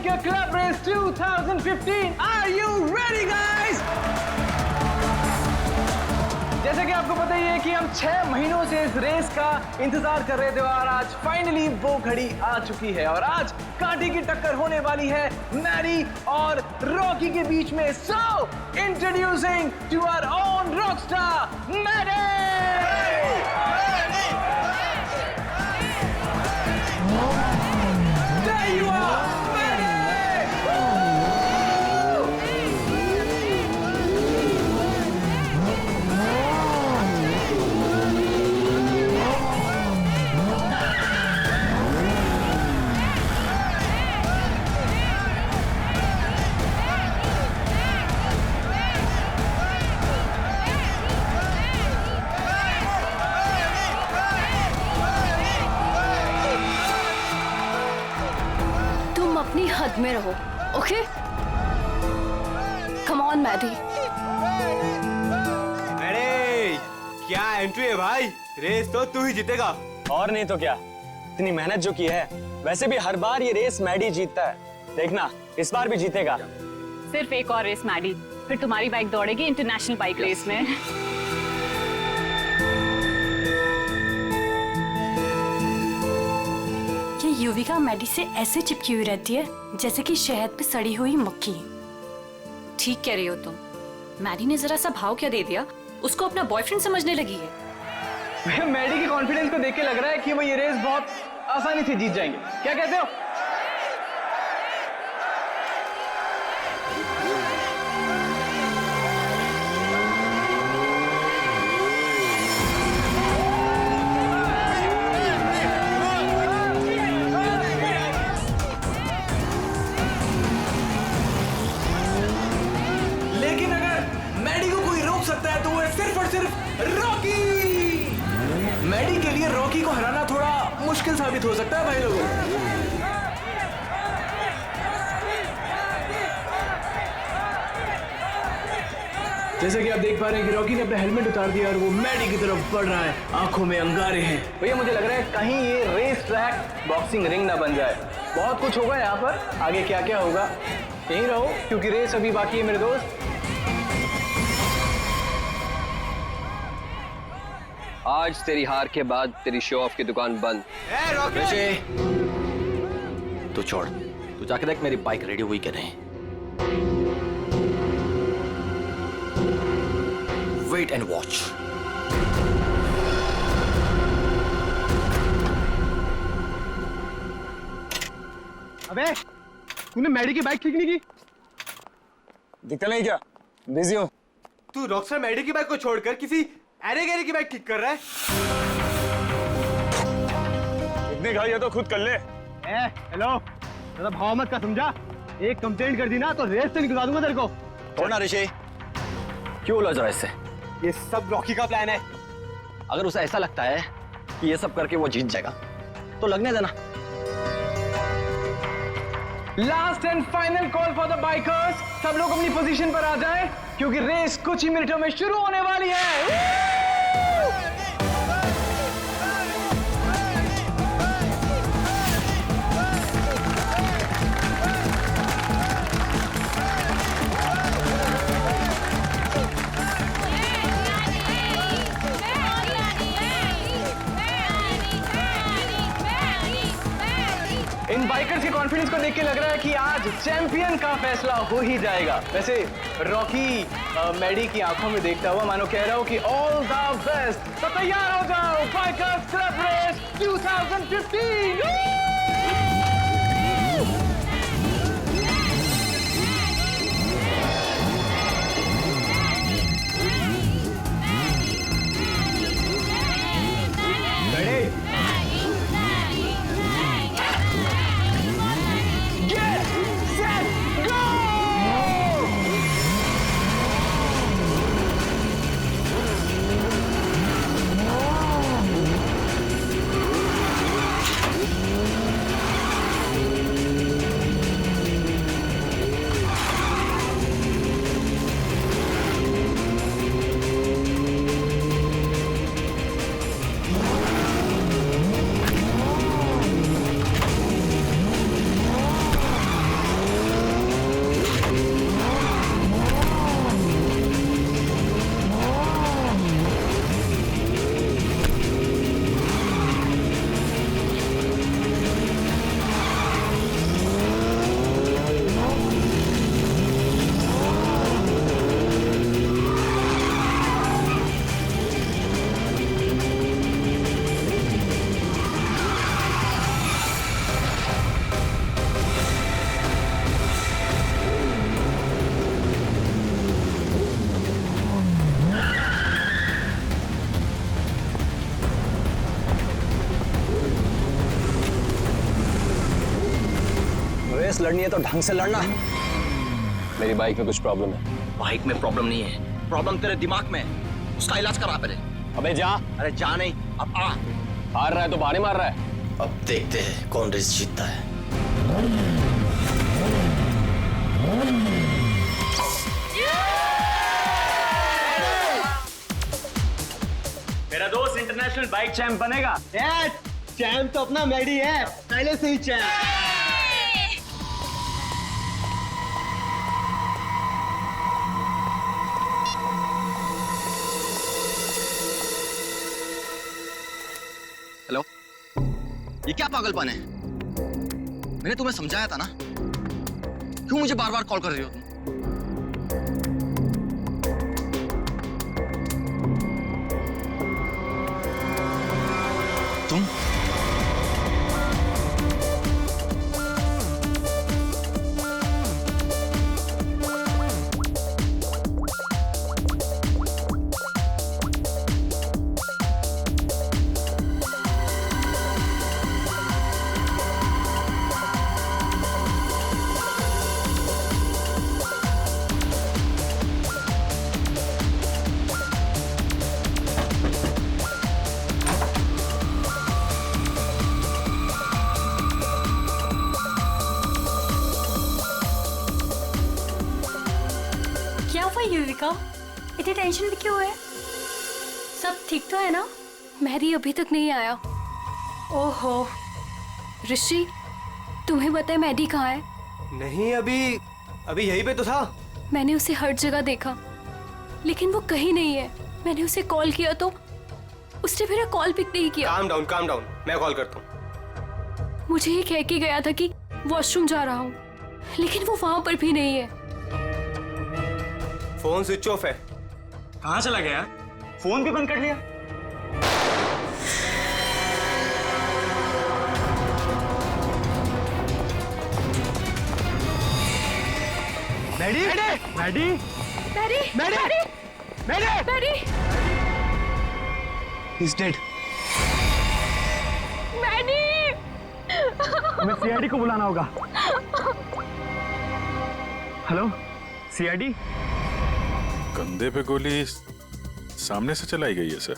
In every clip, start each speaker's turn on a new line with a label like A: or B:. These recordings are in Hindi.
A: Biker Club Race 2015. Are you ready, guys? जैसे कि आपको पता ही है कि हम 6 महीनों से इस रेस का इंतजार कर रहे थे और आज फाइनली वो घड़ी आ चुकी है और आज कांटे की टक्कर होने वाली है मैडी और रॉकी के बीच में। So introducing to our own rockstar Maddy. There you are,
B: अपनी हद में रहो, ओके? Come on Maddie.
C: अरे क्या एंट्री है भाई, रेस तो तू ही जीतेगा।
D: और नहीं तो क्या, इतनी मेहनत जो की है। वैसे भी हर बार ये रेस मैडी जीतता है, देखना इस बार भी जीतेगा।
E: सिर्फ एक और रेस मैडी, फिर तुम्हारी बाइक दौड़ेगी इंटरनेशनल बाइक रेस में।
B: युविका मैडी से ऐसे चिपकी हुई रहती है जैसे कि शहद पे सड़ी हुई मक्खी।
E: ठीक कह रही हो तुम। मैडी ने जरा सा भाव क्या दे दिया, उसको अपना बॉयफ्रेंड समझने लगी है।
A: मैडी की कॉन्फिडेंस को देख के लग रहा है कि वो ये रेस बहुत आसानी से जीत जाएंगे। क्या कहते हो? मैडी के लिए रॉकी को हराना थोड़ा मुश्किल साबित हो सकता है भाई लोगों। जैसे कि आप देख पा रहे हैं कि रॉकी ने अपना हेलमेट उतार दिया और वो मैडी की तरफ बढ़ रहा है, आंखों में अंगारे हैं। भैया मुझे लग रहा है कहीं ये रेस ट्रैक बॉक्सिंग रिंग ना बन जाए। बहुत कुछ होगा यहाँ पर, आगे क्या क्या होगा यहीं रहो क्योंकि रेस अभी बाकी है मेरे दोस्त।
F: आज तेरी हार के बाद तेरी शो ऑफ की दुकान बंद।
G: तू छोड़, तू जाके देख मेरी बाइक रेडी हुई कि नहीं। Wait and watch.
A: अबे तूने मैडी की बाइक ठीक नहीं की?
D: दिखता नहीं क्या, बिजी हूँ।
C: तू रॉकस्टार मैडी की बाइक को छोड़कर किसी अरे गहरे की बाइक ठीक कर रहा है।
D: इतनी घाई तो खुद कर ले।
A: हेलो, ज़्यादा भाव मत का, समझा? एक कंप्लेंट कर दी ना तो रेस से निकलवा दूंगा तेरे को।
G: छोड़ना ऋषि, क्यों उलझ रहा है इससे?
C: ये सब रॉकी का प्लान है।
G: अगर उसे ऐसा लगता है कि ये सब करके वो जीत जाएगा तो लगने देना।
A: Last and final call for the bikers. सब लोग अपनी पोजीशन पर आ जाएं क्योंकि रेस कुछ ही मिनटों में शुरू होने वाली है। इन बाइकर्स के कॉन्फिडेंस को देख के लग रहा है कि आज चैंपियन का फैसला हो ही जाएगा। वैसे रॉकी मैडी की आंखों में देखता हुआ मानो कह रहा हूं कि ऑल द बेस्ट। तो तैयार हो जाओ, बाइकर्स क्लब रेस 2015।
D: रेस लड़नी है तो ढंग से लड़ना।
G: मेरी बाइक में कुछ प्रॉब्लम है।
H: बाइक में प्रॉब्लम नहीं है, प्रॉब्लम तेरे दिमाग में है। उसका इलाज करा पहले।
G: अबे जा।
H: अरे जा नहीं, अब आ।
G: हार रहा है तो बाने मार रहा है।
H: अब देखते हैं कौन रेस जीतता है।
D: मेरा दोस्त इंटरनेशनल बाइक चैंप बनेगा।
C: चैंप तो अपना मैडी है, पहले से ही चैंप।
H: हेलो, ये क्या पागलपन है? मैंने तुम्हें समझाया था ना, क्यों मुझे बार बार कॉल कर रही हो तुम?
B: क्या हुआ युविका? इतनी टेंशन में क्यों है? सब ठीक तो है ना? मैरी अभी तक नहीं आया। ओहो, ऋषि तुम्हें पता है मैडी कहाँ है?
C: नहीं, अभी अभी यहीं पे तो था।
B: मैंने उसे हर जगह देखा, लेकिन वो कहीं नहीं है। मैंने उसे कॉल किया तो उसने मेरा कॉल पिक नहीं किया।
C: काम डाउन, मैं कॉल करता हूँ।
B: मुझे ये कह के गया था कि वॉशरूम जा रहा हूँ, लेकिन वो वहां पर भी नहीं है।
C: फोन स्विच ऑफ है।
D: कहाँ चला गया? फोन भी बंद कर लिया।
C: Maddy,
B: Mary, Mary, Mary,
C: He's dead.
B: Mary.
D: हमें सीआईडी को बुलाना होगा। Hello, CID.
I: कंधे पे गोली सामने से चलाई गई है सर।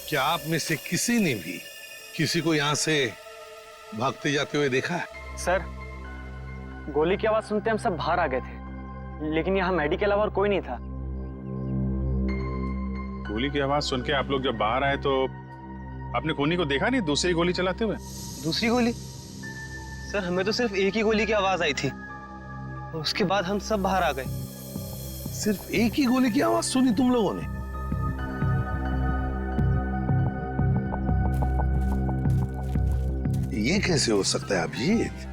J: क्या आप में से किसी ने भी किसी को यहाँ से भागते जाते हुए देखा है?
D: सर, गोली की आवाज सुनते हम सब बाहर आ गए थे, लेकिन यहाँ मैडी के अलावा और कोई नहीं था।
I: गोली की आवाज सुन के आप लोग जब बाहर आए तो आपने कोनी को देखा नहीं दूसरी गोली चलाते हुए?
C: दूसरी गोली? सर, हमें तो सिर्फ एक ही गोली की आवाज आई थी, उसके बाद हम सब बाहर आ गए।
J: सिर्फ एक ही गोली की आवाज सुनी तुम लोगों ने? ये कैसे हो सकता है अभिजीत?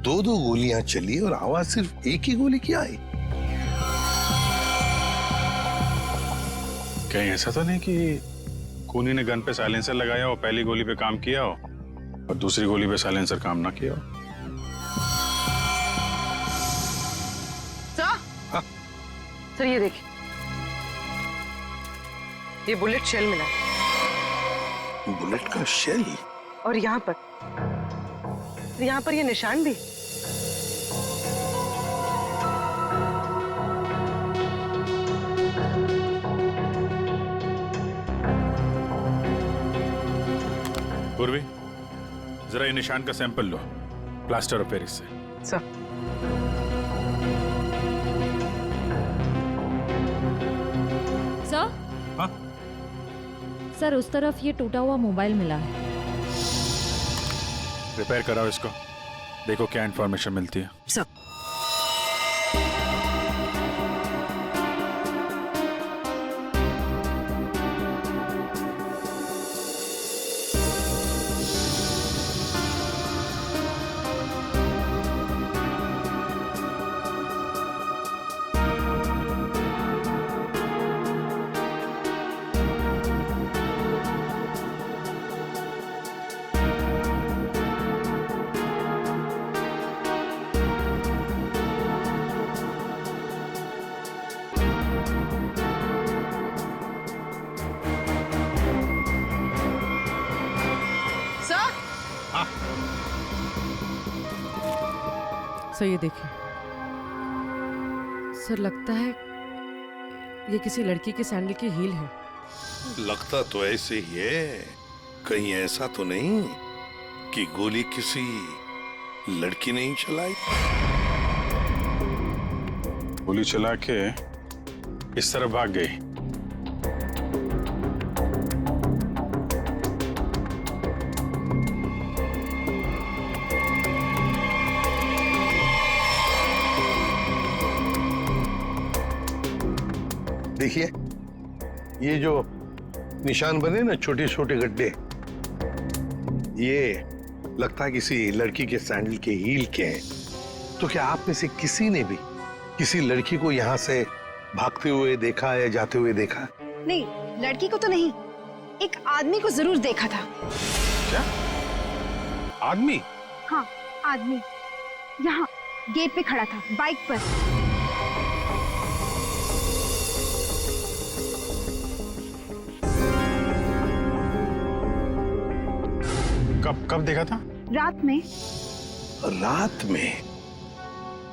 J: दो दो गोलियां चली और आवाज सिर्फ एक ही गोली की आई।
I: कहीं ऐसा तो नहीं कि कोनी ने गन पे साइलेंसर लगाया हो, पहली गोली पे काम किया हो और दूसरी गोली पे साइलेंसर काम ना किया हो?
K: सर ये देखिए, ये बुलेट शेल मिला।
J: बुलेट का शेल?
K: और यहाँ पर ये निशान भी।
I: पूर्वी, जरा ये निशान का sample low plaster of Paris से।
K: सर,
I: हाँ?
L: सर, उस तरफ ये टूटा हुआ मोबाइल मिला है।
I: रिपेयर कराओ इसको, देखो क्या इन्फॉर्मेशन मिलती है।
K: सर। सर ये देखिए, सर लगता है ये किसी लड़की के सैंडल की हील है।
J: लगता तो ऐसे ही है, कहीं ऐसा तो नहीं कि गोली किसी लड़की ने ही चलाई?
I: गोली चला के इस तरफ भाग गई।
J: देखिए, ये जो निशान बने ना, छोटे छोटे गड्ढे, ये लगता है किसी लड़की के सैंडल के हील के हैं। तो क्या आप में से किसी ने भी किसी लड़की को यहाँ से भागते हुए देखा या जाते हुए देखा?
M: नहीं, लड़की को तो नहीं, एक आदमी को जरूर देखा था।
I: क्या आदमी?
M: हाँ, आदमी यहाँ गेट पे खड़ा था, बाइक पर।
I: कब देखा था?
M: रात में।
J: रात में?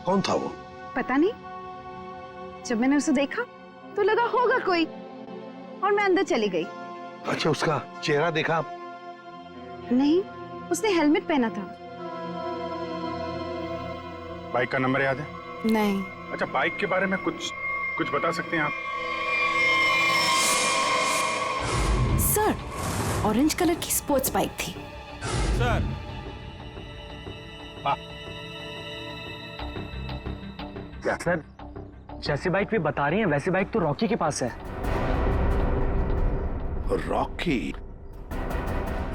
J: कौन था वो?
M: पता नहीं, जब मैंने उसे देखा तो लगा होगा कोई, और मैं अंदर चली गई।
J: अच्छा, उसका चेहरा देखा?
M: नहीं, उसने हेलमेट पहना था।
I: बाइक का नंबर याद है?
M: नहीं।
I: अच्छा, बाइक के बारे में कुछ बता सकते हैं आप?
E: सर, ऑरेंज कलर की स्पोर्ट्स बाइक थी।
D: सर, क्या सर, जैसी बाइक भी बता रही हैं वैसी बाइक तो रॉकी के पास है।
J: रॉकी?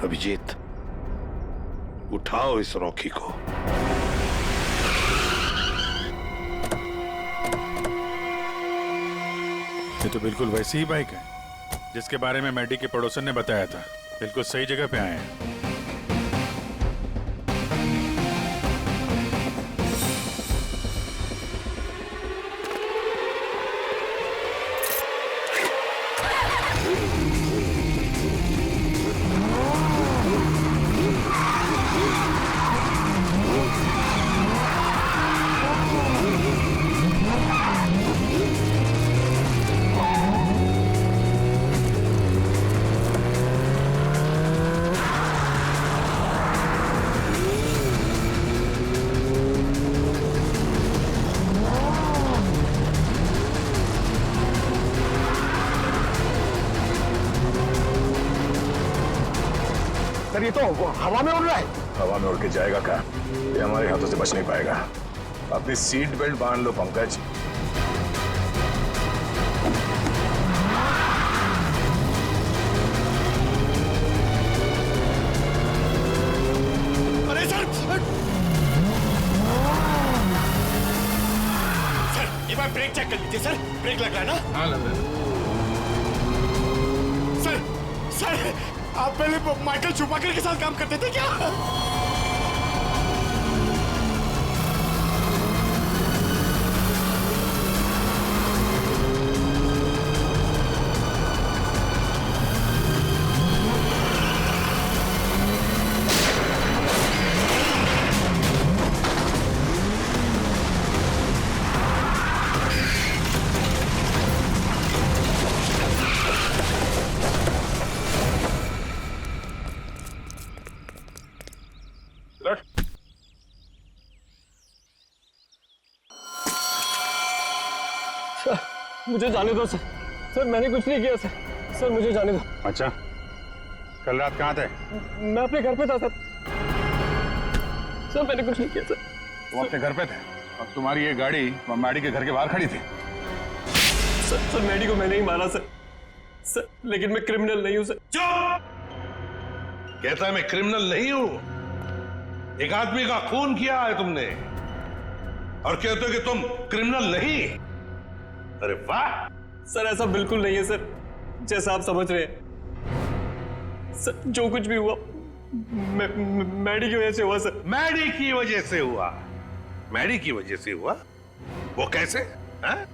J: अभिजीत, उठाओ इस रॉकी को।
I: ये तो बिल्कुल वैसी ही बाइक है जिसके बारे में मैडी के पड़ोसन ने बताया था। बिल्कुल सही जगह पे आए हैं।
J: सर, ये तो हवा में उड़ रहा है।
N: हवा में उड़ के जाएगा क्या? ये हमारे हाथों से बच नहीं पाएगा। अपनी सीट बेल्ट बांध लो पंकज।
J: अरे सर, सर एक बार ब्रेक चेक कर लीजिए। सर, ब्रेक लग रहा है ना? हाँ, लग रहा है। सर, आप पहले माइकल शूमाकर के साथ काम करते थे क्या?
D: मुझे जाने दो सर। सर, मैंने कुछ नहीं किया सर। सर, मुझे जाने दो।
I: अच्छा, कल रात कहाँ थे?
D: मैं अपने घर पे था सर। सर, मैंने कुछ नहीं किया सर।
I: तुम अपने घर पे थे और तुम्हारी ये गाड़ी मैडी के घर के बाहर खड़ी थी?
D: सर, मैडी को मैंने ही मारा सर। सर, लेकिन मैं क्रिमिनल नहीं हूँ सर।
J: चुप! कहता है मैं क्रिमिनल नहीं हूं। एक आदमी का खून किया है तुमने और कहते हो कि तुम क्रिमिनल नहीं। अरे वाह!
D: सर, ऐसा बिल्कुल नहीं है सर, जैसा आप समझ रहे हैं। सर, जो कुछ भी हुआ मैडी की वजह से हुआ सर।
J: मैडी की वजह से हुआ? मैडी की वजह से हुआ? वो कैसे? हैं?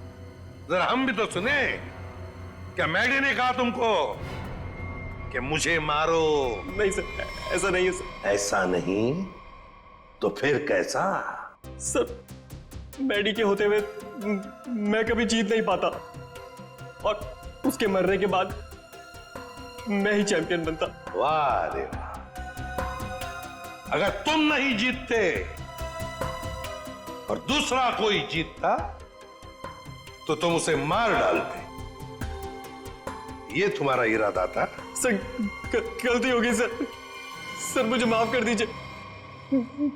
J: जरा हम भी तो सुने। क्या मैडी ने कहा तुमको कि मुझे मारो?
D: नहीं सर, ऐसा नहीं है सर।
J: ऐसा नहीं तो फिर कैसा?
D: सर, मैडी के होते हुए मैं कभी जीत नहीं पाता, और उसके मरने के बाद मैं ही चैंपियन बनता।
J: वाह रे वाह। अगर तुम नहीं जीतते और दूसरा कोई जीतता तो तुम उसे मार डालते। ये तुम्हारा इरादा था?
D: सर गलती हो गई सर। सर मुझे माफ कर दीजिए,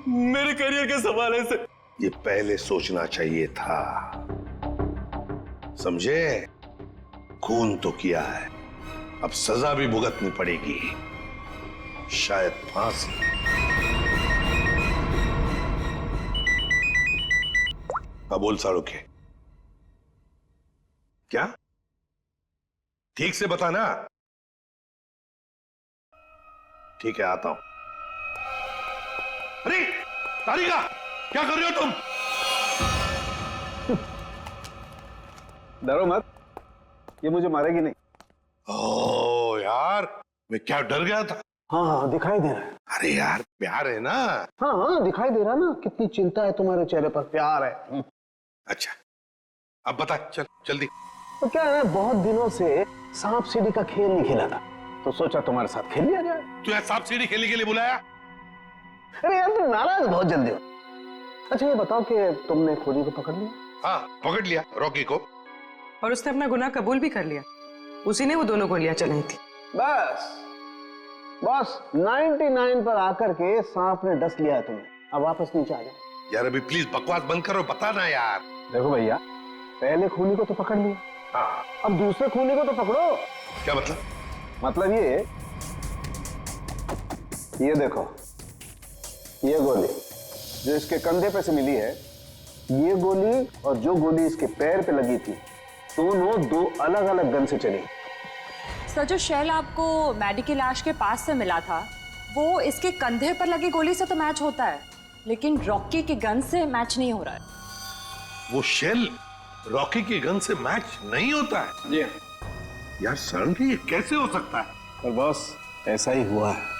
D: मेरे करियर के सवाल है सर।
J: ये पहले सोचना चाहिए था, समझे? खून तो किया है, अब सजा भी भुगतनी पड़ेगी, शायद फांसी। अब बोल साड़ोखे, क्या? ठीक से बताना। ठीक है, आता हूं। अरे तारिका, क्या कर रहे हो तुम?
C: डरो मत, ये मुझे मारेगी नहीं।
J: ओ यार, मैं क्या डर गया था।
C: हाँ दिखाई दे रहा है।
J: अरे यार, प्यार है ना।
C: हाँ दिखाई दे रहा ना, कितनी चिंता है तुम्हारे चेहरे पर, प्यार है।
J: अच्छा, अब बता, चल जल्दी।
C: तो क्या है, बहुत दिनों से सांप सीढ़ी का खेल नहीं खेला था, तो सोचा तुम्हारे साथ खेल लिया जाए।
J: तू यहाँ सांप सीढ़ी खेलने के लिए बुलाया?
C: अरे यार तुम नाराज बहुत जल्दी हो। अच्छा ये बताओ कि तुमने खूनी को पकड़ लिया?
J: हाँ पकड़ लिया, रॉकी को।
K: और उसने अपना गुनाह कबूल भी कर लिया, उसी ने वो दोनों गोलियां चलाई थी।
C: बस 99 पर आकर के सांप ने डस लिया है तुम्हें, अब वापस नीचे आ जाओ।
J: यार अभी प्लीज बकवास बंद करो, बता ना यार।
C: देखो भैया, पहले खूनी को तो पकड़ लिया,
J: हाँ
C: अब दूसरे खूनी को तो पकड़ो।
J: क्या मतलब?
C: मतलब ये देखो, ये गोली जो इसके कंधे पे से मिली है, ये गोली और जो गोली इसके पैर पे लगी थी, दोनों दो अलग अलग गन से चली।
E: सर जो शेल आपको मैडी की लाश के पास से मिला था, वो इसके कंधे पर लगी गोली से तो मैच होता है, लेकिन रॉकी की गन से मैच नहीं हो रहा है।
J: वो शेल रॉकी की गन से मैच नहीं होता है?
C: जी
J: यार सडनली ये कैसे हो सकता है?
C: पर बॉस ऐसा ही हुआ है।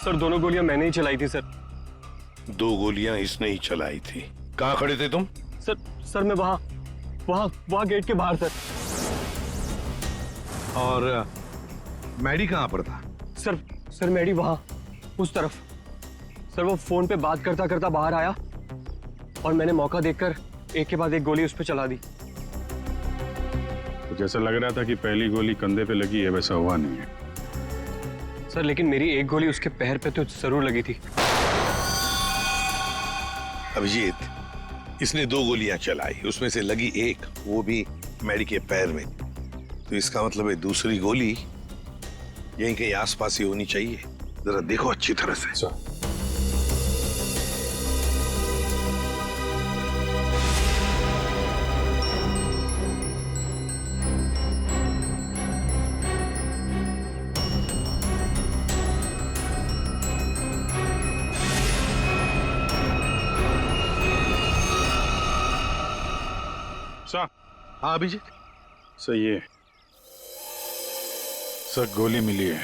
D: सर दोनों गोलियां मैंने ही चलाई थी सर।
J: 2 गोलियां इसने ही चलाई थी। कहां खड़े थे तुम?
D: सर मैं वहां गेट के बाहर सर।
J: और मैडी कहां पर था?
D: सर मैडी वहां उस तरफ। सर वो फोन पे बात करता करता बाहर आया और मैंने मौका देखकर एक के बाद एक गोली उस पर चला दी।
I: तो जैसा लग रहा था कि पहली गोली कंधे पे लगी है, वैसा हुआ नहीं है।
D: सर लेकिन मेरी एक गोली उसके पैर पे तो जरूर लगी थी।
J: अभिजीत, इसने 2 गोलियां चलाई, उसमें से लगी एक, वो भी मैडी के पैर में। तो इसका मतलब है दूसरी गोली यहीं कहीं आसपास ही होनी चाहिए। जरा देखो अच्छी तरह से। हाँ अभिजीत,
I: सही है सर, गोली मिली है।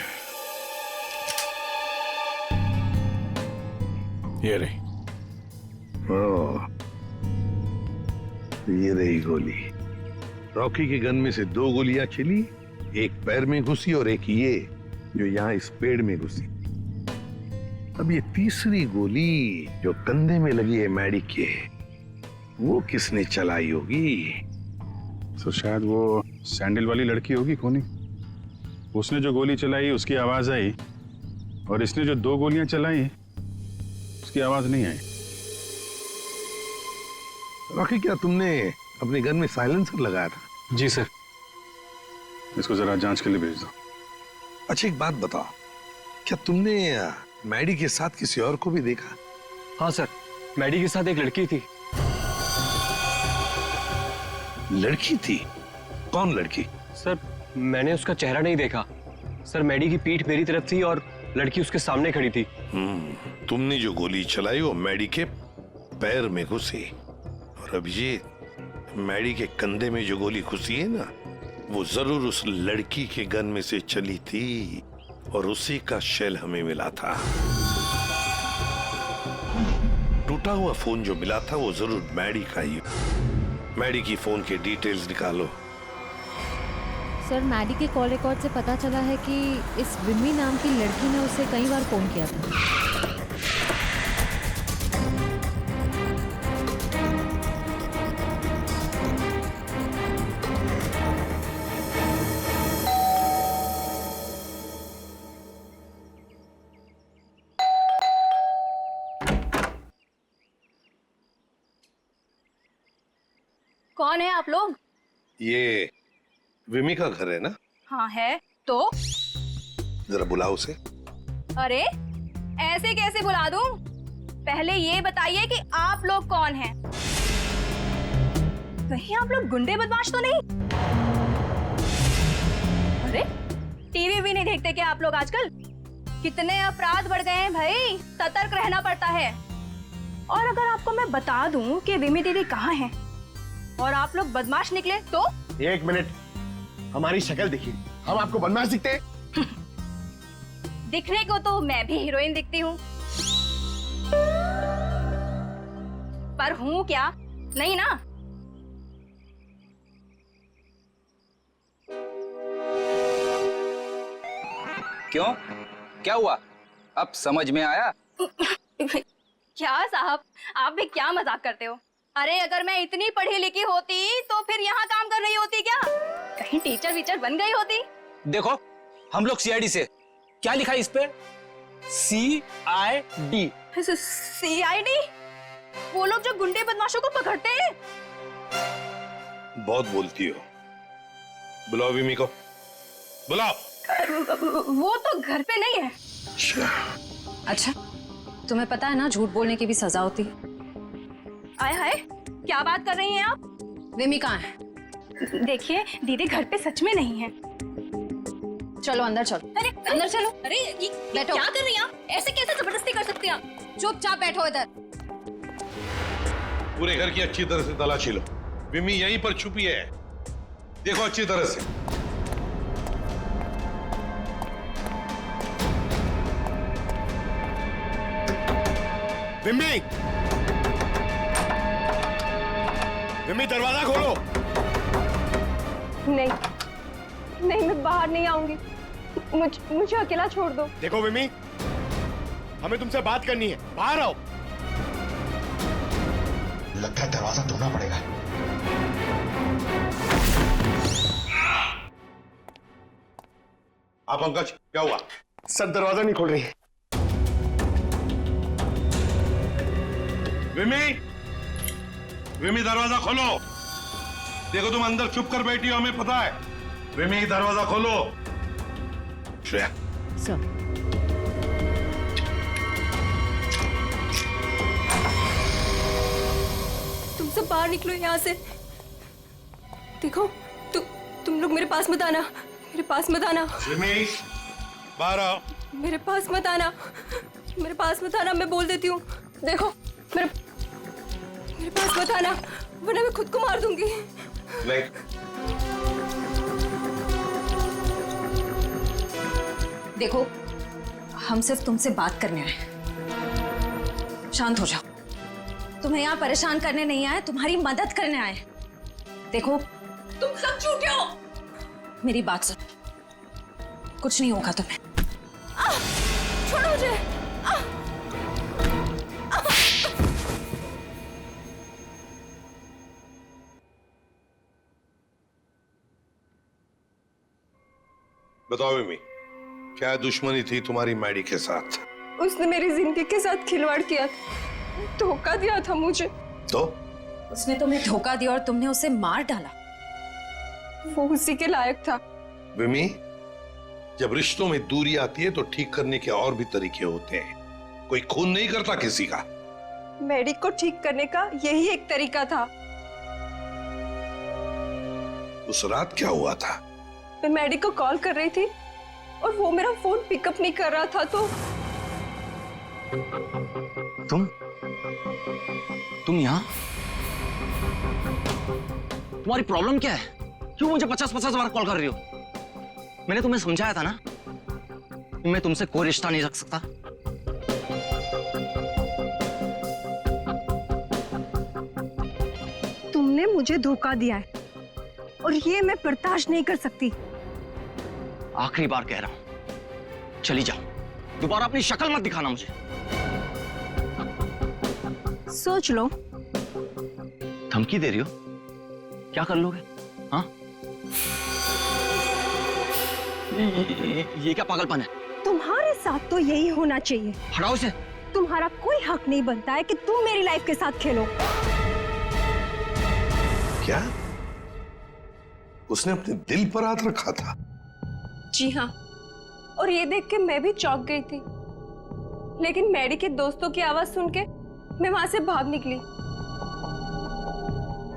I: ये रही।
J: ओह, ये रही गोली। रॉकी की गन में से 2 गोलियां चली, एक पैर में घुसी और एक ये जो यहाँ इस पेड़ में घुसी। अब ये तीसरी गोली जो कंधे में लगी है मैडी के, वो किसने चलाई होगी?
I: तो शायद वो सैंडल वाली लड़की होगी खूनी। उसने जो गोली चलाई उसकी आवाज आई, और इसने जो 2 गोलियां चलाई उसकी आवाज नहीं आई।
J: रॉकी, क्या तुमने अपनी गन में साइलेंसर लगाया था?
D: जी सर।
I: इसको जरा जांच के लिए भेज दो।
J: अच्छा एक बात बताओ, क्या तुमने मैडी के साथ किसी और को भी देखा?
D: हाँ सर, मैडी के साथ एक लड़की थी।
J: लड़की थी? कौन लड़की?
D: सर मैंने उसका चेहरा नहीं देखा। सर मैडी की पीठ मेरी तरफ थी और लड़की उसके सामने खड़ी थी।
J: तुमने जो गोली चलाई वो मैडी के पैर में घुसी, और अभिजीत, मैडी के कंधे में जो गोली घुसी है ना, वो जरूर उस लड़की के गन में से चली थी और उसी का शेल हमें मिला था। टूटा हुआ फोन जो मिला था वो जरूर मैडी का ही हो। मैडी की फोन के डिटेल्स निकालो।
L: सर मैडी के कॉल रिकॉर्ड से पता चला है कि इस विमी नाम की लड़की ने उसे कई बार फोन किया था।
B: कौन है आप लोग?
J: ये विमी का घर है ना?
B: हाँ है। तो
J: जरा बुलाओ उसे।
B: अरे ऐसे कैसे बुला दूं? पहले ये बताइए कि आप लोग कौन हैं? कहीं आप लोग गुंडे बदमाश तो नहीं? अरे टीवी भी नहीं देखते क्या आप लोग आजकल? कितने अपराध बढ़ गए हैं भाई, सतर्क रहना पड़ता है। और अगर आपको मैं बता दूं कि विमी दीदी कहाँ है और आप लोग बदमाश निकले तो?
N: एक मिनट, हमारी शक्ल देखिए, हम आपको बदमाश दिखते हैं?
B: दिखने को तो मैं भी हीरोइन दिखती हूँ, पर हूँ क्या? नहीं ना।
F: क्यों, क्या हुआ? अब समझ में आया?
B: क्या साहब, आप भी क्या मजाक करते हो? अरे अगर मैं इतनी पढ़ी लिखी होती तो फिर यहाँ काम कर रही होती क्या? कहीं टीचर वीचर बन गई होती।
G: देखो हम लोग सीआईडी से, क्या लिखा है इस पे? CID।
B: CID? वो लोग जो गुंडे बदमाशों को पकड़ते हैं।
J: बहुत बोलती हो। बुलाओ विमी को, बुलाओ।
B: वो तो घर पे नहीं है।
E: अच्छा, तुम्हें पता है ना झूठ बोलने की भी सजा होती है।
B: आय हाय, क्या बात कर रही हैं आप?
E: विमी कहाँ है?
B: देखिए दीदी घर पे सच में नहीं है।
E: चलो अंदर चलो।
B: अरे अंदर चलो। अरे ये
E: बैठो।
B: क्या कर रही हैं आप? ऐसे कैसे जबरदस्ती कर सकती हैं आप?
E: चुपचाप बैठो इधर।
J: पूरे घर की अच्छी तरह से तलाशी लो। विमी यहीं पर छुपी है, देखो अच्छी तरह से।
N: विमी, विमी दरवाजा खोलो।
B: नहीं नहीं, मैं बाहर नहीं आऊंगी। मुझे अकेला छोड़ दो।
N: देखो विमी, हमें तुमसे बात करनी है, बाहर आओ। लगता है दरवाजा ढूंढना पड़ेगा।
J: आप पंकज, क्या हुआ?
N: सर दरवाजा नहीं खोल रही।
J: विमी, विमी दरवाजा खोलो। देखो तुम अंदर चुप कर बैठी हो, हमें पता है। विमी दरवाजा खोलो। श्रेया।
L: सर।
B: तुम सब बाहर निकलो यहाँ से। देखो तुम लोग मेरे पास मत आना, मेरे पास मत आना।
J: विमी बाहर आओ।
B: मेरे पास मत आना, मेरे पास मत आना, मैं बोल देती हूँ। देखो मेरे पास मत आना, वरना मैं खुद को मार दूंगी।
J: नहीं।
E: देखो हम सिर्फ तुमसे बात करने आए, शांत हो जाओ। तुम्हें यहाँ परेशान करने नहीं आए, तुम्हारी मदद करने आए। देखो तुम सब झूठे हो। मेरी बात सुनो, कुछ नहीं होगा तुम्हें।
B: छोड़ो मुझे।
J: बताओ विमी, क्या दुश्मनी थी तुम्हारी मैडी के साथ?
B: उसने मेरी जिंदगी के साथ खिलवाड़ किया, धोखा दिया था मुझे।
J: तो
E: उसने तुम्हें धोखा दिया और तुमने उसे मार डाला।
B: वो उसी के लायक था।
J: विमी, जब रिश्तों में दूरी आती है तो ठीक करने के और भी तरीके होते हैं। कोई खून नहीं करता किसी का।
B: मैडी को ठीक करने का यही एक तरीका था।
J: उस रात क्या हुआ था?
B: मैं मैडी को कॉल कर रही थी और वो मेरा फोन पिकअप नहीं कर रहा था, तो
H: तुम यहाँ? तुम्हारी प्रॉब्लम क्या है? क्यों मुझे 50-50 बार कॉल कर रही हो? मैंने तुम्हें समझाया था ना, मैं तुमसे कोई रिश्ता नहीं रख सकता।
M: तुमने मुझे धोखा दिया है और ये मैं बर्दाश्त नहीं कर सकती।
H: आखिरी बार कह रहा हूं, चली जाओ, दोबारा अपनी शक्ल मत दिखाना मुझे।
M: सोच लो।
H: धमकी दे रही हो? क्या कर लोगे? हाँ? ये क्या पागलपन है?
M: तुम्हारे साथ तो यही होना चाहिए।
H: हटाओ इसे।
M: तुम्हारा कोई हक नहीं बनता है कि तुम मेरी लाइफ के साथ खेलो।
J: क्या उसने अपने दिल पर हाथ रखा था?
B: जी हाँ, और ये देख के मैं भी चौंक गई थी, लेकिन मैडी के दोस्तों की आवाज सुन के मैं वहां से भाग निकली।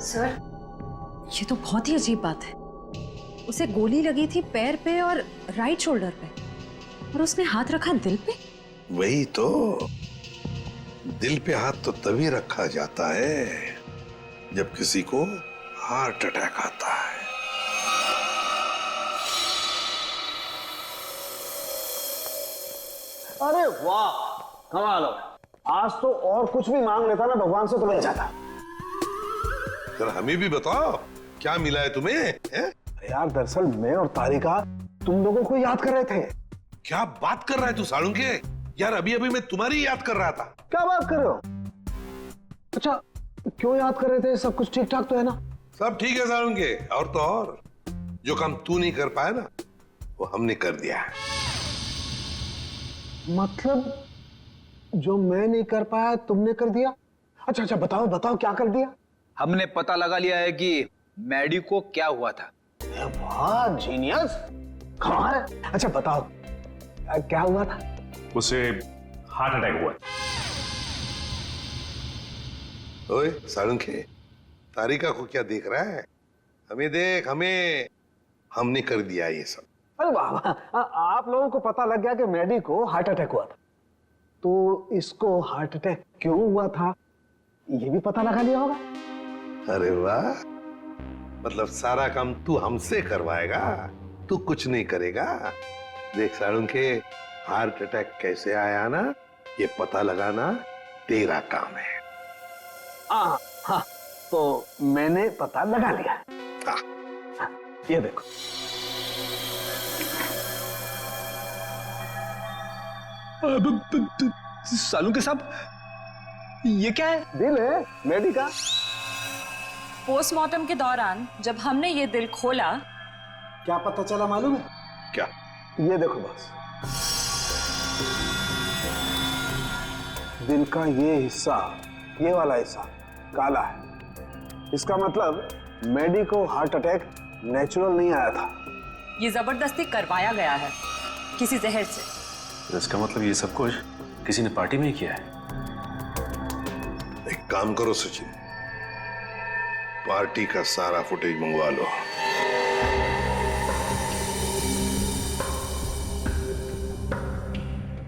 E: सर, ये तो बहुत ही अजीब बात है। उसे गोली लगी थी पैर पे और राइट शोल्डर पे, और उसने हाथ रखा दिल पे।
J: वही तो, दिल पे हाथ तो तभी रखा जाता है जब किसी को हार्ट अटैक आता है।
C: अरे वाह, कमाल हो। आज तो और कुछ भी मांग लेता ना भगवान से तो मिल जाता।
J: जरा हमें भी बताओ क्या मिला है तुम्हें?
C: यार दरअसल मैं और तारिका तुम लोगों को याद कर रहे थे।
J: क्या बात कर रहा है तू सालुंके? यार अभी अभी मैं तुम्हारी याद कर रहा था।
C: क्या बात कर रहे हो? अच्छा, क्यों याद कर रहे थे? सब कुछ ठीक ठाक तो है ना?
J: सब ठीक है सालुंके, और तो और जो काम तू नहीं कर पाया ना वो हमने कर दिया है।
C: मतलब जो मैं नहीं कर पाया तुमने कर दिया? अच्छा अच्छा, बताओ बताओ क्या कर दिया?
A: हमने पता लगा लिया है कि मैडी को क्या हुआ था।
C: वाह जीनियस, कमाल है। अच्छा बताओ क्या हुआ था?
N: उसे हार्ट अटैक हुआ।
J: ओए सालुंके, तारिका को क्या देख रहा है? हमें देख, हमें। हमने कर दिया ये सब।
C: अरे वाह वाह, आप लोगों को पता लग गया कि मैडी को हार्ट अटैक हुआ था, तो इसको हार्ट अटैक क्यों हुआ था ये भी पता लगा लिया होगा।
J: अरे वाह, मतलब सारा काम तू हमसे करवाएगा, तू कुछ नहीं करेगा। देख सालुंके, हार्ट अटैक कैसे आया ना ये पता लगाना तेरा काम है।
C: हाँ, तो मैंने पता लगा लिया। हाँ, ये देखो।
A: सालुंके साहब, ये क्या है?
C: दिल है मैडी का।
E: पोस्टमार्टम के दौरान जब हमने ये दिल खोला,
C: क्या पता चला मालूम है?
J: क्या?
C: ये देखो बस, दिल का ये हिस्सा, ये वाला हिस्सा काला है। इसका मतलब मैडी को हार्ट अटैक नेचुरल नहीं आया था,
E: ये जबरदस्ती करवाया गया है किसी जहर से।
N: तो इसका मतलब ये सब कुछ किसी ने पार्टी में ही किया है।
J: एक काम करो सचिन, पार्टी का सारा फुटेज मंगवा लो।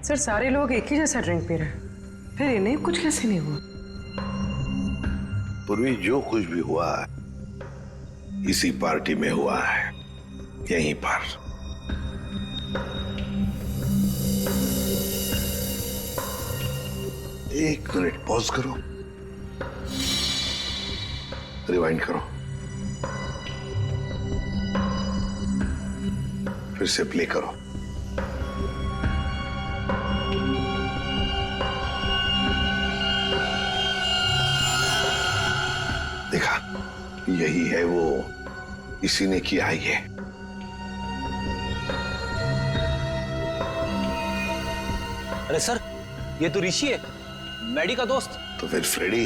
K: सर, सारे लोग एक ही जैसा ड्रिंक पी रहे हैं, फिर इन्हें कुछ कैसे नहीं हुआ?
J: पूर्वी, जो कुछ भी हुआ है इसी पार्टी में हुआ है, यहीं पर। एक मिनट पॉज करो, रिवाइंड करो, फिर से प्ले करो। देखा, यही है वो, इसी ने किया है ये।
G: अरे सर, ये तो ऋषि है, मैडी का दोस्त।
J: तो फिर फ्रेडी,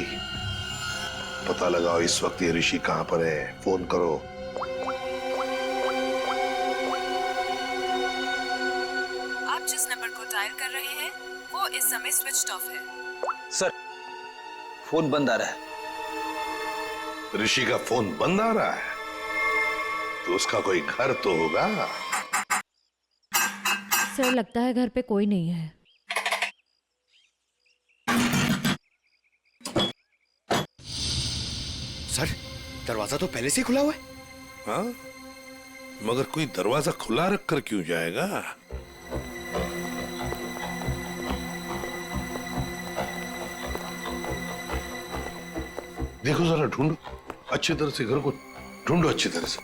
J: पता लगाओ इस वक्त ये ऋषि कहां पर है, फोन करो।
E: आप जिस नंबर को डायल कर रहे हैं वो इस समय स्विच्ड ऑफ है।
G: सर, फोन बंद आ रहा है।
J: ऋषि का फोन बंद आ रहा है तो उसका कोई घर तो होगा।
L: सर, लगता है घर पे कोई नहीं है।
N: सर, दरवाजा तो पहले से ही खुला हुआ है।
J: हाँ, मगर कोई दरवाजा खुला रखकर क्यों जाएगा? देखो जरा, ढूंढो। अच्छी तरह से घर को ढूंढो, अच्छी तरह से।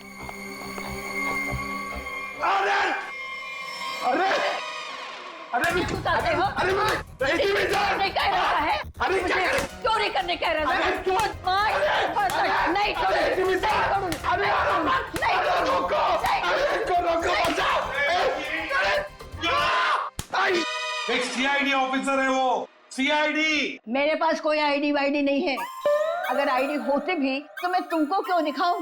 J: अरे अरे अरे
O: हो?
J: अरे
O: नहीं कह रहा है,
J: अरे
O: चोरी करने कह रहा है। नहीं
J: एक सीआईडी ऑफिसर है वो, सीआईडी।
O: मेरे पास कोई आईडी वाईडी नहीं है। अगर आईडी होते भी तो मैं तुमको क्यों दिखाऊं?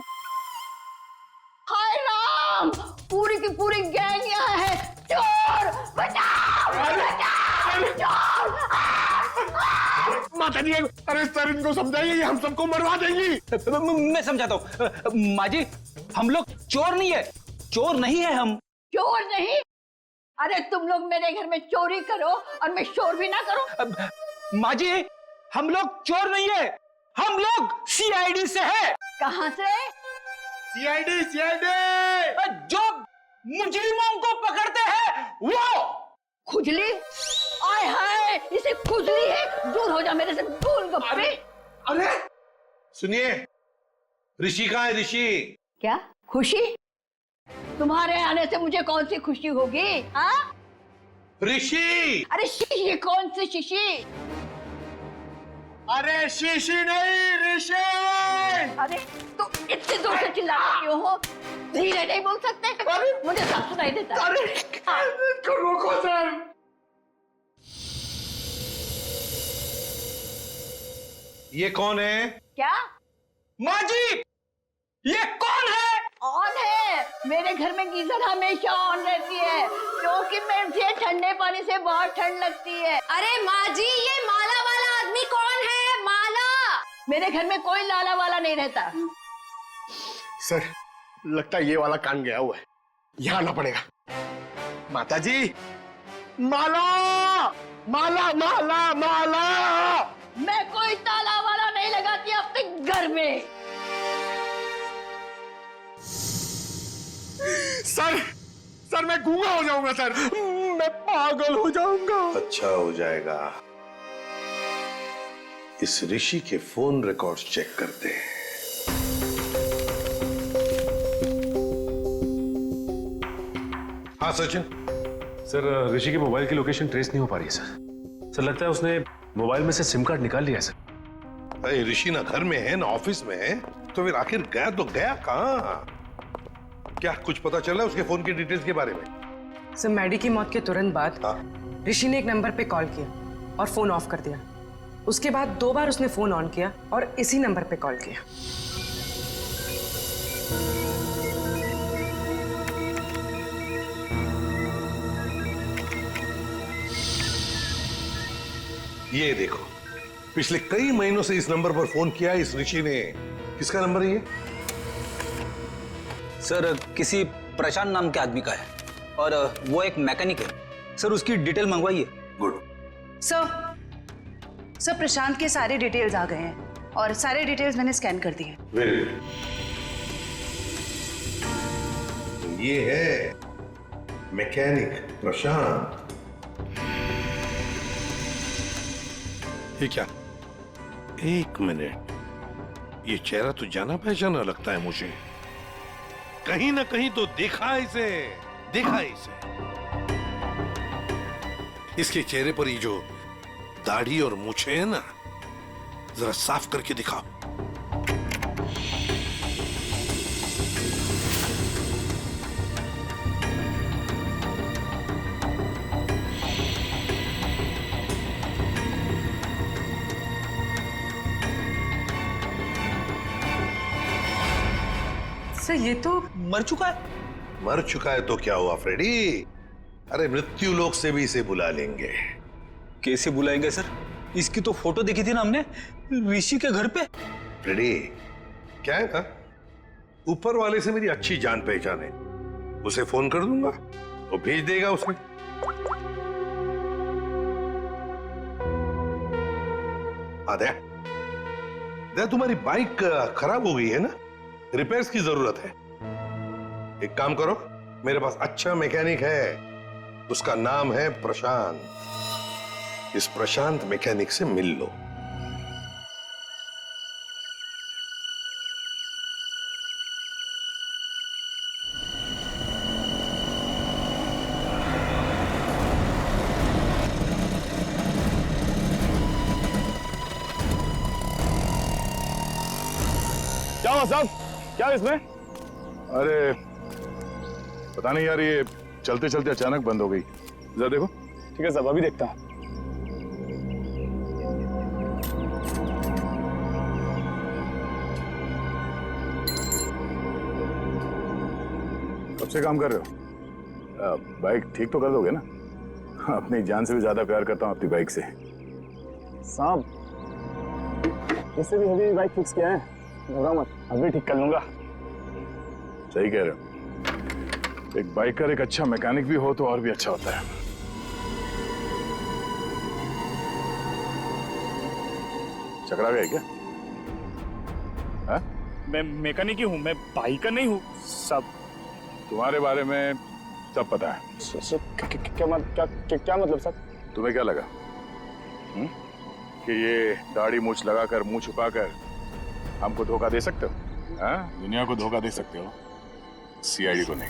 O: हाय राम, पूरी की पूरी गैंग यहाँ है। चोर बचाओ, बचाओ, चोर।
N: माता जी, अरे सर इनको समझाइए, ये हम सबको मरवा देंगी।
A: मैं समझाता हूँ माँ जी, हम लोग चोर नहीं है, चोर नहीं है हम।
O: चोर नहीं? अरे तुम लोग मेरे घर में चोरी करो और मैं शोर भी ना करूं।
A: माँ जी, हम लोग चोर नहीं है, हम लोग सीआईडी से है।
O: कहाँ से?
N: सीआईडी,
A: जो मुजरिमों को पकड़ते हैं वो।
O: खुजली? आय हाय, इसे खुजली है। दूर हो जा मेरे से, गोलगप्पे।
J: अरे सुनिए, ऋषि कहाँ है? ऋषि
O: क्या खुशी? तुम्हारे आने से मुझे कौन सी खुशी होगी? हाँ
J: ऋषि।
O: अरे शीशी? कौन सी शीशी?
N: अरे शीशी नहीं, ऋषि।
O: अरे तो इतने जोर से चिल्ला रही हो, धीरे नहीं बोल सकते? मुझे सब सुनाई देता है।
N: अरे रोको सर।
J: ये कौन है?
O: क्या?
A: माँ जी, ये कौन है?
O: ऑन है। मेरे घर में गीजर हमेशा ऑन रहती है, क्योंकि मुझे ठंडे पानी से बहुत ठंड लगती है।
E: अरे माँ जी, ये माला वाला आदमी कौन है? माला?
O: मेरे घर में कोई लाला वाला नहीं रहता।
N: सर लगता है ये वाला कान गया हुआ है, यहाँ आना पड़ेगा। माता जी, माला माला माला माला।
O: मैं कोई ताला वाला नहीं लगाती अपने घर में।
N: सर मैं गूंगा हो जाऊंगा सर, मैं पागल हो जाऊंगा।
J: अच्छा हो जाएगा। इस ऋषि के फोन रिकॉर्ड्स चेक करते हैं। हाँ सचिन।
P: सर ऋषि के मोबाइल की लोकेशन ट्रेस नहीं हो पा रही है सर लगता है उसने मोबाइल में से सिम कार्ड निकाल लिया है सर।
J: अरे ऋषि ना घर में है ना ऑफिस में है, तो फिर आखिर गया तो गया कहाँ? क्या कुछ पता चला उसके फोन की डिटेल्स के बारे में?
K: सर मैडी की मौत के तुरंत बाद ऋषि ने एक नंबर पे कॉल किया और फोन ऑफ कर दिया। उसके बाद 2 बार उसने फोन ऑन किया और इसी नंबर पे कॉल किया।
J: ये देखो, पिछले कई महीनों से इस नंबर पर फोन किया इस ऋषि ने। किसका नंबर है ये?
Q: सर किसी प्रशांत नाम के आदमी का है और वो एक मैकेनिक है। सर उसकी डिटेल मंगवाइए।
J: गुड।
M: सर प्रशांत के सारे डिटेल्स आ गए हैं और सारे डिटेल्स मैंने स्कैन कर दिए।
J: Very good. तो ये है मैकेनिक प्रशांत। ये क्या? एक मिनट, ये चेहरा तो जाना पहचाना लगता है मुझे। कहीं ना कहीं तो देखा इसे, देखा इसे। इसके चेहरे पर ये जो दाढ़ी और मूछें है ना, जरा साफ करके दिखाओ।
K: सर ये तो
Q: मर चुका है।
J: मर चुका है तो क्या हुआ फ्रेडी? अरे मृत्यु लोक से भी इसे बुला लेंगे।
Q: कैसे बुलाएंगे सर? इसकी तो फोटो देखी थी ना हमने ऋषि के घर पे।
J: फ्रेडी, क्या है ना, ऊपर वाले से मेरी अच्छी जान पहचान है। उसे फोन कर दूंगा, वो भेज देगा उसे। आद्या, तुम्हारी बाइक खराब हो गई है ना, रिपेयर्स की जरूरत है। एक काम करो, मेरे पास अच्छा मैकेनिक है, उसका नाम है प्रशांत। इस प्रशांत मैकेनिक से मिल लो।
I: हुआ साहब? क्या इसमें? अरे पता नहीं यार, ये चलते चलते अचानक बंद हो गई। जरा देखो। ठीक है साहब, अभी देखता हूँ। कब से काम कर रहे हो? बाइक ठीक तो कर दोगे ना? अपनी जान से भी ज्यादा प्यार करता हूँ अपनी बाइक से।
D: साहब, इससे भी हेवी बाइक फिक्स किया है, घबराओ मत, अभी ठीक कर लूंगा।
I: सही कह रहे हो। एक बाइकर एक अच्छा मैकेनिक भी हो तो और भी अच्छा होता है। चकरा गए क्या? हा?
D: मैं मैकेनिक ही हूँ, मैं बाइकर नहीं हूँ सब।
I: तुम्हारे बारे में सब पता है।
D: क्या मतलब सर?
I: तुम्हें क्या लगा कि ये दाढ़ी मूछ लगाकर मुंह छुपाकर हमको धोखा दे सकते हो? हाँ? दुनिया को धोखा दे सकते हो, सीआईडी को नहीं।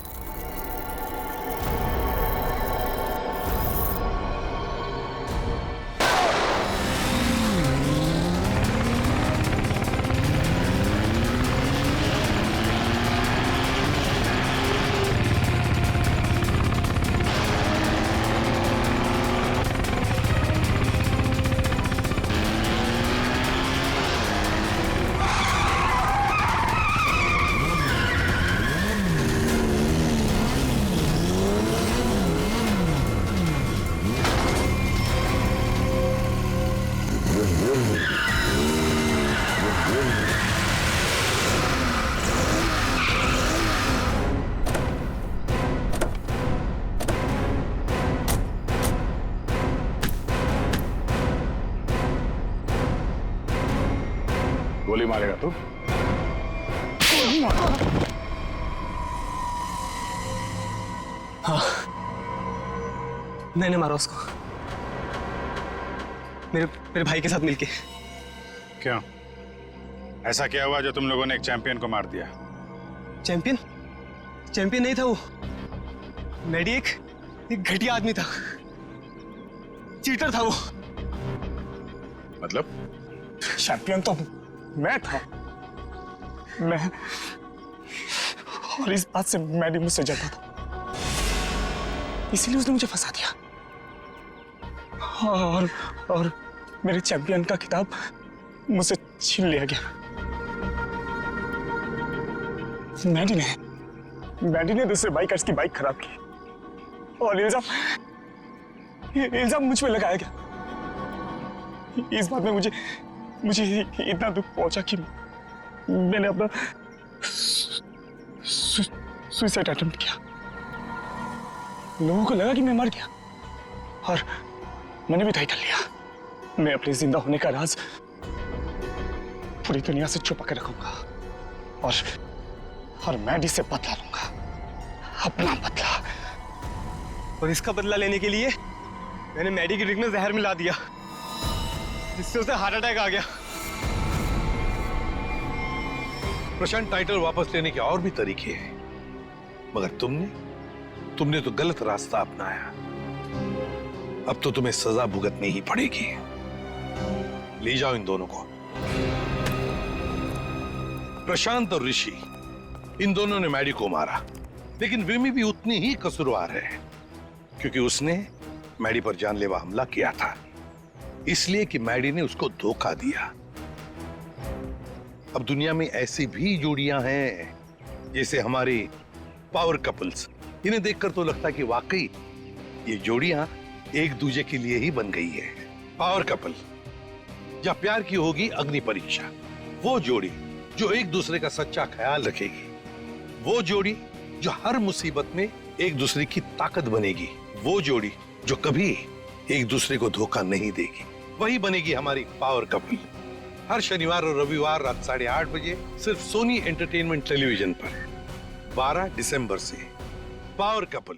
I: गोली मारेगा तू?
D: हाँ, मैंने मारा उसको, मेरे भाई के साथ मिलके।
I: क्यों? ऐसा क्या हुआ जो तुम लोगों ने एक चैंपियन को मार दिया?
D: चैंपियन? चैंपियन नहीं था वो, मैडी एक घटिया आदमी था, चीटर था वो।
I: मतलब?
D: चैंपियन तो मैं था, मैं, और इस बात से मैडी मुझसे जलता था, इसीलिए उसने मुझे फंसा दिया। और मेरे चैंपियन का खिताब मुझसे छीन लिया गया। मैडी ने दूसरे बाइकर्स की बाइक खराब की और इल्जाम मुझ पे लगाया गया। इस बात में मुझे इतना दुख पहुंचा कि मैंने अपना सुसाइड अटेम्प्ट किया। लोगों को लगा कि मैं मर गया और मैंने भी तय कर लिया, मैं अपने जिंदा होने का राज पूरी दुनिया से छुपा के रखूंगा और मैडी से बदला लूंगा, अपना बदला। और इसका बदला लेने के लिए मैंने मैडी की ड्रिंक में जहर मिला दिया, जिससे उसे हार्ट अटैक आ गया।
J: प्रशांत, टाइटल वापस लेने के और भी तरीके हैं, मगर तुमने तो गलत रास्ता अपनाया। अब तो तुम्हें सजा भुगतनी ही पड़ेगी। ले जाओ इन दोनों को। प्रशांत और ऋषि, इन दोनों ने मैडी को मारा, लेकिन विमी भी उतनी ही कसूरवार है, क्योंकि उसने मैडी पर जानलेवा हमला किया था, इसलिए कि मैडी ने उसको धोखा दिया। अब दुनिया में ऐसी भी जोड़ियां हैं, जैसे हमारी पावर कपल्स। इन्हें देखकर तो लगता है कि वाकई ये जोड़ियां एक दूसरे के लिए ही बन गई है। पावर कपल, जब प्यार की होगी अग्नि परीक्षा, वो जोड़ी जो एक दूसरे का सच्चा ख्याल रखेगी, वो जोड़ी जो हर मुसीबत में एक दूसरे की ताकत बनेगी, वो जोड़ी जो कभी एक दूसरे को धोखा नहीं देगी, वही बनेगी हमारी पावर कपल। हर शनिवार और रविवार रात 8:30 बजे सिर्फ सोनी एंटरटेनमेंट टेलीविजन पर 12 दिसंबर से पावर कपल।